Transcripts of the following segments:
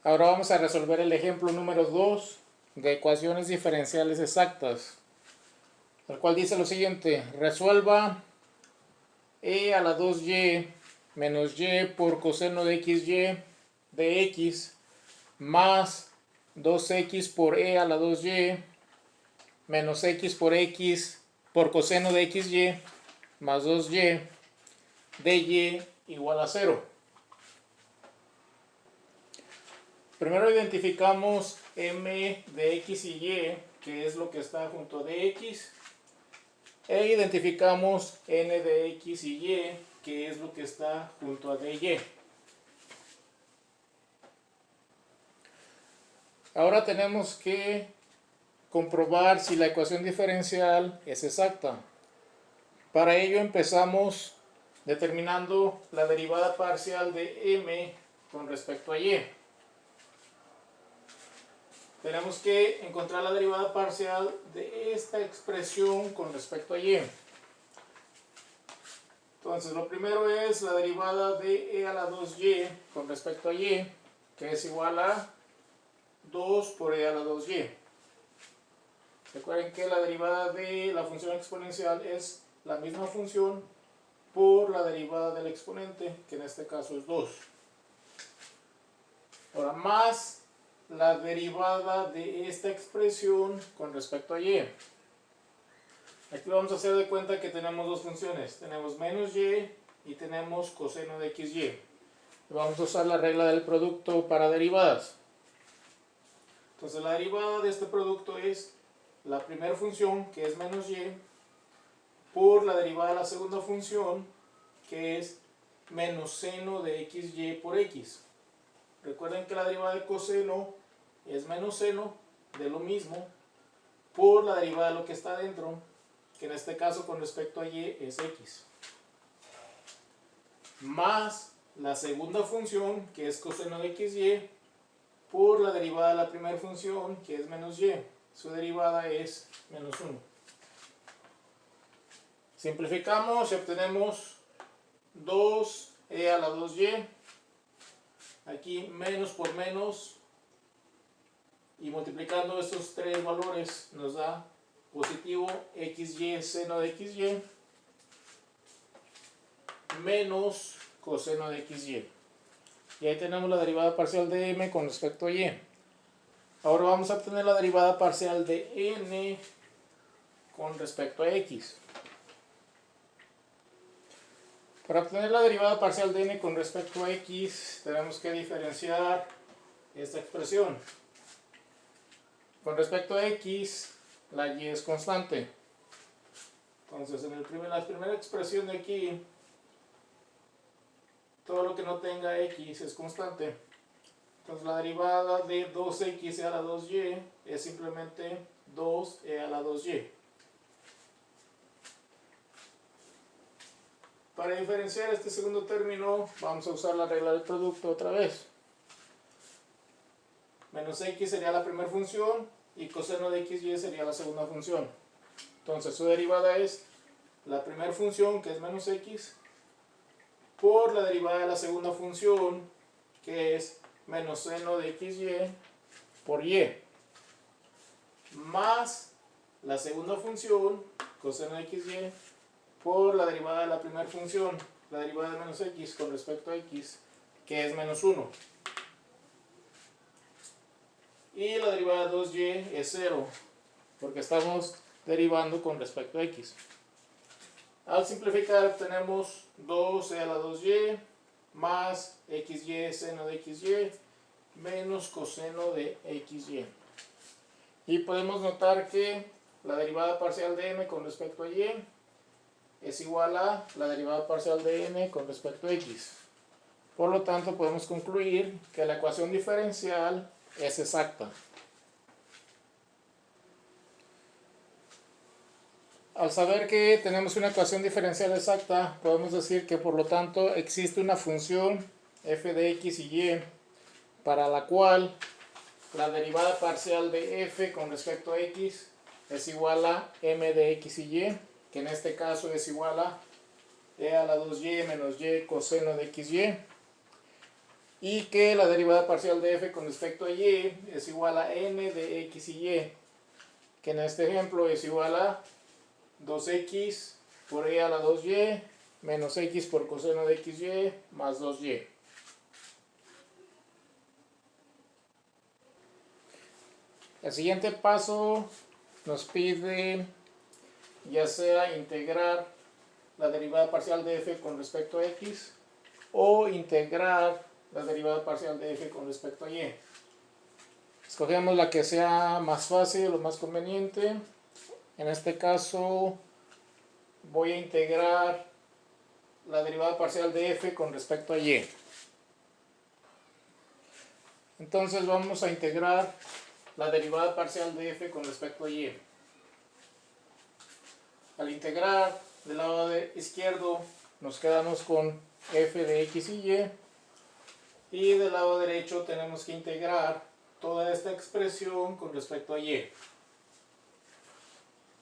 Ahora vamos a resolver el ejemplo número 2 de ecuaciones diferenciales exactas, el cual dice lo siguiente: resuelva e a la 2y menos y por coseno de xy de x más 2x por e a la 2y menos x por coseno de xy más 2y de y igual a 0. Primero identificamos m de x y y, que es lo que está junto a dx, e identificamos n de x y y, que es lo que está junto a dy. Ahora tenemos que comprobar si la ecuación diferencial es exacta. Para ello empezamos determinando la derivada parcial de m con respecto a y. Tenemos que encontrar la derivada parcial de esta expresión con respecto a y. Entonces, lo primero es la derivada de e a la 2y con respecto a y, que es igual a 2 por e a la 2y. Recuerden que la derivada de la función exponencial es la misma función por la derivada del exponente, que en este caso es 2. Ahora, más la derivada de esta expresión con respecto a y. Aquí vamos a hacer de cuenta que tenemos dos funciones. Tenemos menos y y tenemos coseno de xy. Vamos a usar la regla del producto para derivadas. Entonces la derivada de este producto es la primera función, que es menos y, por la derivada de la segunda función, que es menos seno de xy por x. Recuerden que la derivada de coseno es menos seno de lo mismo por la derivada de lo que está dentro, que en este caso con respecto a y es x, más la segunda función, que es coseno de xy, por la derivada de la primera función, que es menos y. Su derivada es menos 1. Simplificamos y obtenemos 2e a la 2y. Aquí menos por menos, y multiplicando estos tres valores nos da positivo xy seno de xy menos coseno de xy. Y ahí tenemos la derivada parcial de m con respecto a y. Ahora vamos a obtener la derivada parcial de n con respecto a x. Para obtener la derivada parcial de n con respecto a x, tenemos que diferenciar esta expresión. Con respecto a x, la y es constante. Entonces, en la primera expresión de aquí, todo lo que no tenga x es constante. Entonces, la derivada de 2x a la 2y es simplemente 2e a la 2y. Para diferenciar este segundo término, vamos a usar la regla del producto otra vez. Menos x sería la primera función y coseno de xy sería la segunda función. Entonces su derivada es la primera función, que es menos x, por la derivada de la segunda función, que es menos seno de xy por y, más la segunda función, coseno de xy, por la derivada de la primera función, la derivada de menos x con respecto a x, que es menos 1. Y la derivada de 2y es 0, porque estamos derivando con respecto a x. Al simplificar obtenemos 2e a la 2y más xy seno de xy menos coseno de xy. Y podemos notar que la derivada parcial de m con respecto a y es igual a la derivada parcial de n con respecto a x. Por lo tanto, podemos concluir que la ecuación diferencial es exacta. Al saber que tenemos una ecuación diferencial exacta, podemos decir que por lo tanto existe una función f de x y y para la cual la derivada parcial de f con respecto a x es igual a m de x y y, que en este caso es igual a e a la 2y menos y coseno de xy. y que la derivada parcial de f con respecto a y es igual a n de x y y, que en este ejemplo es igual a 2x por e a la 2y menos x por coseno de xy más 2y. El siguiente paso nos pide ya sea integrar la derivada parcial de f con respecto a x o integrar la derivada parcial de f con respecto a y. Escogemos la que sea más fácil o más conveniente. En este caso voy a integrar la derivada parcial de f con respecto a y. Entonces vamos a integrar la derivada parcial de f con respecto a y. Al integrar del lado izquierdo nos quedamos con f de x y del lado derecho tenemos que integrar toda esta expresión con respecto a y.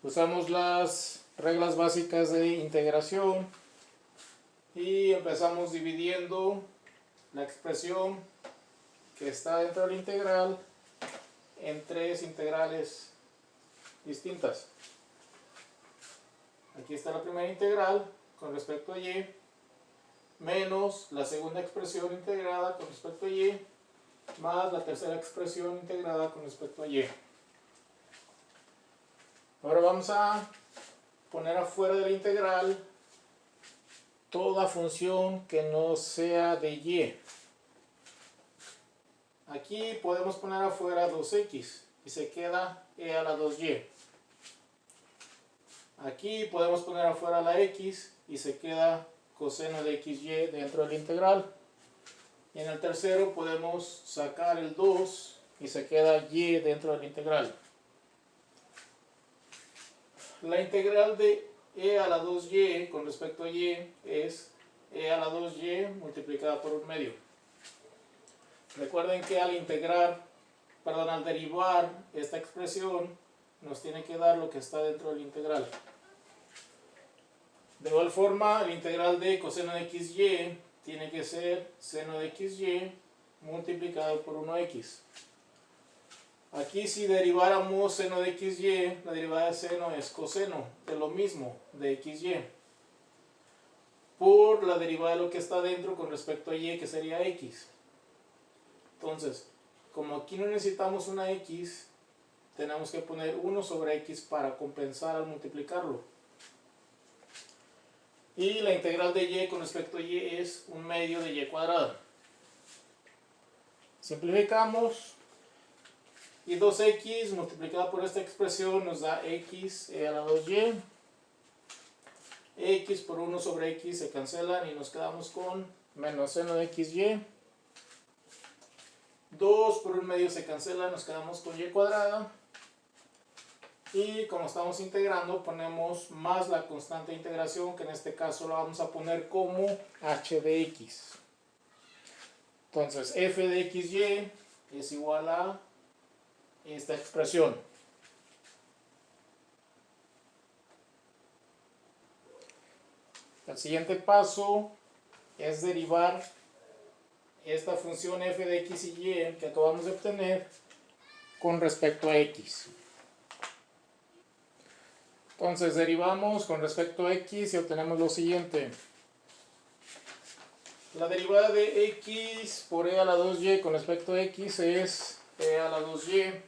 Usamos las reglas básicas de integración y empezamos dividiendo la expresión que está dentro de la integral en tres integrales distintas. Aquí está la primera integral con respecto a y, menos la segunda expresión integrada con respecto a y, más la tercera expresión integrada con respecto a y. Ahora vamos a poner afuera de la integral toda función que no sea de y. Aquí podemos poner afuera 2x y se queda e a la 2y. Aquí podemos poner afuera la x y se queda coseno de xy dentro de la integral. Y en el tercero podemos sacar el 2 y se queda y dentro de la integral. La integral de e a la 2y con respecto a y es e a la 2y multiplicada por 1/2. Recuerden que al derivar esta expresión nos tiene que dar lo que está dentro de la integral. De igual forma, la integral de coseno de xy tiene que ser seno de xy multiplicado por 1x. Aquí si deriváramos seno de xy, la derivada de seno es coseno de lo mismo, de xy, por la derivada de lo que está dentro con respecto a y, que sería x. Entonces, como aquí no necesitamos una x, tenemos que poner 1 sobre x para compensar al multiplicarlo. Y la integral de y con respecto a y es 1/2 de y cuadrada. Simplificamos y 2x multiplicado por esta expresión nos da x e a la 2y. X por 1 sobre x se cancelan y nos quedamos con menos seno de xy. 2 por 1/2 se cancela, nos quedamos con y cuadrada. Y como estamos integrando, ponemos más la constante de integración, que en este caso la vamos a poner como h de x. Entonces, f de xy es igual a esta expresión. El siguiente paso es derivar esta función f de x y y que acabamos de obtener con respecto a x. Entonces derivamos con respecto a x y obtenemos lo siguiente. La derivada de x por e a la 2y con respecto a x es e a la 2y,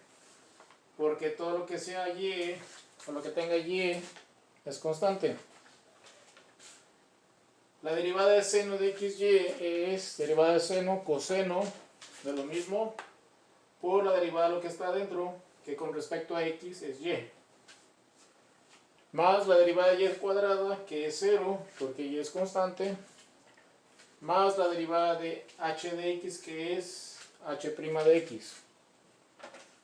porque todo lo que sea y o lo que tenga y es constante. La derivada de seno de xy es derivada de seno coseno de lo mismo por la derivada de lo que está adentro, que con respecto a x es y. Más la derivada de y cuadrada, que es 0, porque y es constante, más la derivada de h de x, que es h' de x.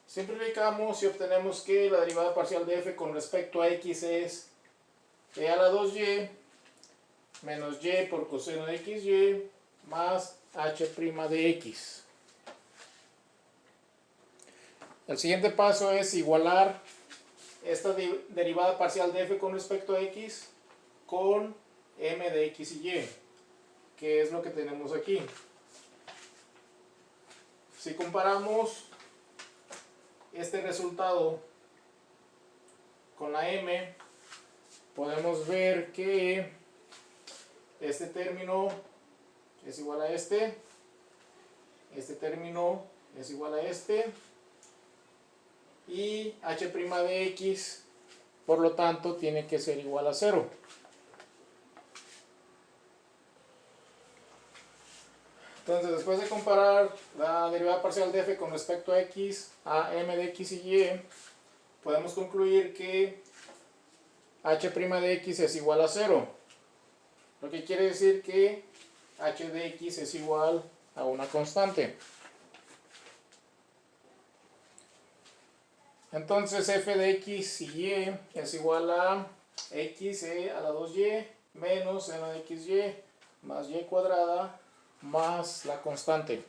Simplificamos y obtenemos que la derivada parcial de f con respecto a x es e a la 2y menos y por coseno de xy más h' de x. El siguiente paso es igualar esta derivada parcial de f con respecto a x con m de x y y, que es lo que tenemos aquí. Si comparamos este resultado con la m, podemos ver que este término es igual a este término es igual a este, y h' de x, por lo tanto, tiene que ser igual a 0. Entonces, después de comparar la derivada parcial de f con respecto a x, a m de x y y, podemos concluir que h' de x es igual a 0. Lo que quiere decir que h de x es igual a una constante. Entonces f de x y y es igual a x a la 2y menos m de xy más y cuadrada más la constante.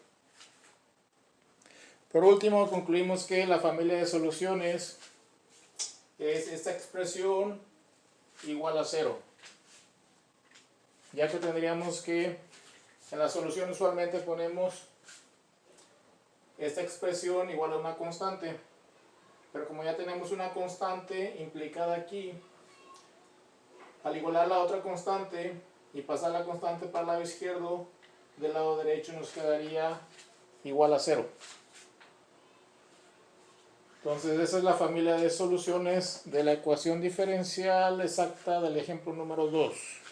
Por último, concluimos que la familia de soluciones es esta expresión igual a 0. Ya que tendríamos que en la solución usualmente ponemos esta expresión igual a una constante. Pero como ya tenemos una constante implicada aquí, al igualar la otra constante y pasar la constante para el lado izquierdo, del lado derecho nos quedaría igual a 0. Entonces esa es la familia de soluciones de la ecuación diferencial exacta del ejemplo número 2.